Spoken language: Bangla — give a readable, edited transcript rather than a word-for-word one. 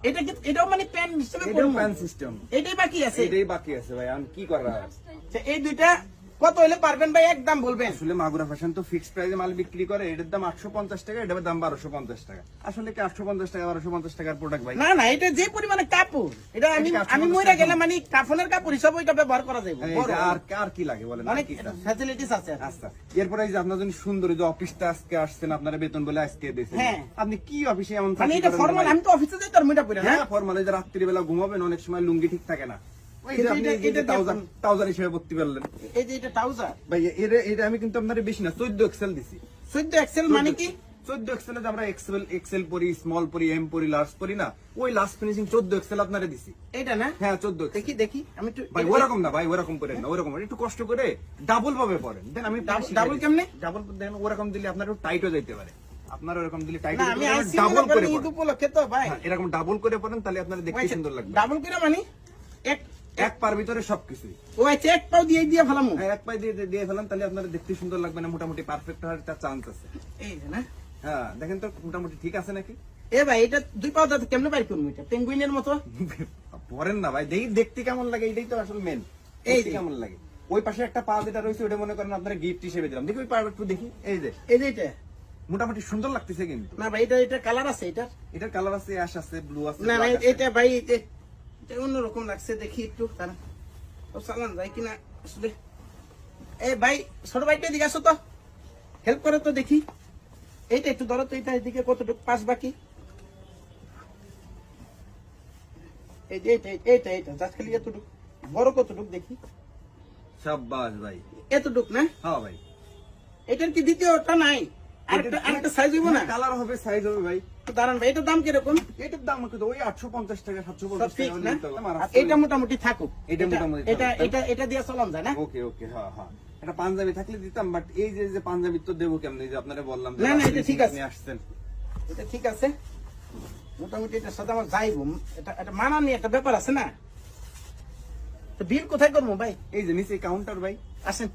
এটা কি এটাও মানে প্যান সিস্টেমে এটাও প্যান সিস্টেম, এটাই বাকি আছে। এটাই বাকি আছে ভাই, আমি কি করা আছে। আচ্ছা, এই দুইটা কত হলে পারবেন ভাই, একদম বলবেন। আসলে মাগুরা ফ্যাশন তো ফিক্সড প্রাইসে মাল বিক্রি করে, এটার দাম 850 টাকা, এটার দাম 1250 টাকা। আসলে কি 850 টাকা 1250 টাকার প্রোডাক্ট ভাই? না না, এটা যে পরিমাণে কাপড়, এটা আমি এটা 850 আমি মইরা গেলে মানে কাফনের কাপড় হিসাবে ওইটা ব্যবহার করা যাবে। এই যে আর কি লাগে বলেন, আর অনেক কি চান? ফ্যাসিলিটিস আছে। আচ্ছা, এরপরে এই যে আপনার জন্য সুন্দর এই যে অফিসটা আজকে আসছেন, আপনারা বেতন বলে আজকে দিয়েছেন, হ্যাঁ। আপনি কি অফিসে এমন মানে চাকরি এটা করেন ফর্মাল, ভাই? আমি তো অফিসে যাই, তোর মুইটা পরে না। হ্যাঁ ফর্মাল, এই যে রাত্রিবেলা ঘুমাবেন অনেক সময় লুঙ্গি ঠিক থাকে না, ওই যে কিন্তু আপনি এটা- এই যে এটা ট্রাউজার হিসেবে ভর্তি করলেন এই যে এটা ট্রাউজার ভাই। এটা আমি কিন্তু আপনার বেশি না 14 এক্সেল দিছি। 14 এক্সেল মানে কি? 14 এক্সেল আমরা এক্সেল পরি, স্মল পরি, এম পরি, লার্জ পরি না, ওই লাস্ট ফিনিশিং 14 এক্সেল আপনারে দিছি। এটা না? হ্যাঁ 14 দেখি দেখি আমি একটু ভাই ওরকম না ভাই, ওরকম করেন না, ওরকম একটু কষ্ট করে ডাবল ভাবে পড়েন, দেন আমি ডাবল কেমনে? ডাবল দেন, ওরকম দিলে আপনার একটু টাইটও যাইতে পারে, আপনার ওরকম দিলে টাইট না আমি আইসি ডাবল করে ঈদ পড়েন। উপলক্ষে তো ভাই। হ্যাঁ, এরকম ডাবল করে পড়েন, তাহলে আপনার দেখতে সুন্দর লাগবে। ডাবল করে মানে এক এক পার ভিতরে সবকিছু, ও আচ্ছা, এক পাও দিয়ে দিয়ে ফেলামু। হ্যাঁ এক পাই দিয়ে ফেলান, তাহলে আপনার দেখতে সুন্দর লাগবে না, মোটামুটি পারফেক্ট হওয়ার একটা চান্স আছে। এই যে না, হ্যাঁ দেখেন তো মোটামুটি ঠিক আছে নাকি? এ ভাই এটা দুই পাও দাঁত কেমনে বাইর করবো, এটা পেঙ্গুইনের মতো। পরেন না ভাই, দেখতে কেমন লাগে এটাই তো আসলে মেন। এই এই যে। কেমন লাগে, ওই পাশে একটা পা যেটা রয়েছে ওটা মনে করেন আপনারা গিফট হিসেবে দিলাম, দেখি ওই পা একটু দেখি, এই যে এই যে এটা মোটামুটি সুন্দর লাগতেছে কিন্তু। না ভাই, এটা কালার আছে এটা। এটার কালার আছে, অ্যাশ আছে, ব্লু আছে, না না, black আছে। এটা ভাই এটা অন্যরকম লাগছে, দেখি একটু তারা চালান যায় কিনা আসলে। এই ভাই ছোট ভাইটা দিকে আসো তো, হেল্প করে তো দেখি। এইটা একটু ধরো তো, এটা এদিকে কতটুকু পাস বাকি। এই যে এটা জাস্ট খালি এতটুকু, বড় কতটুকু দেখি। শাবাশ ভাই, এতটুক না? হ্যাঁ ভাই। এটার কি দ্বিতীয়টা নাই? আরেকটা সাইজ হইব না? কালার হবে, সাইজ হবে ভাই। তো দাঁড়ান ভাই, এটার দাম কিরকম? এটার দাম কত? ওই 850 টাকা, সব 750 ঠিক টাকা না? নিতে হবে। আমার আর এটা মোটামুটি থাকুক। এটা মোটামুটি এটা থাকুক। এটা এটা দিয়ে চলান যায় না? ওকে ওকে, হ্যাঁ হ্যাঁ, এটা পাঞ্জাবি থাকলে দিতাম, বাট এই যে পাঞ্জাবি তো দেবো কেমন, এই যে আপনারা বললাম যে না, না, এটা ঠিক আছে। আপনি আসছেন। এটা ঠিক আছে মোটামুটি, এটার সাথে আমার যাইব। এটা মানানি একটা ব্যাপার আছে না? তো বিল কোথায় করবো ভাই? এই যে নিচে কাউন্টার ভাই। আসেন।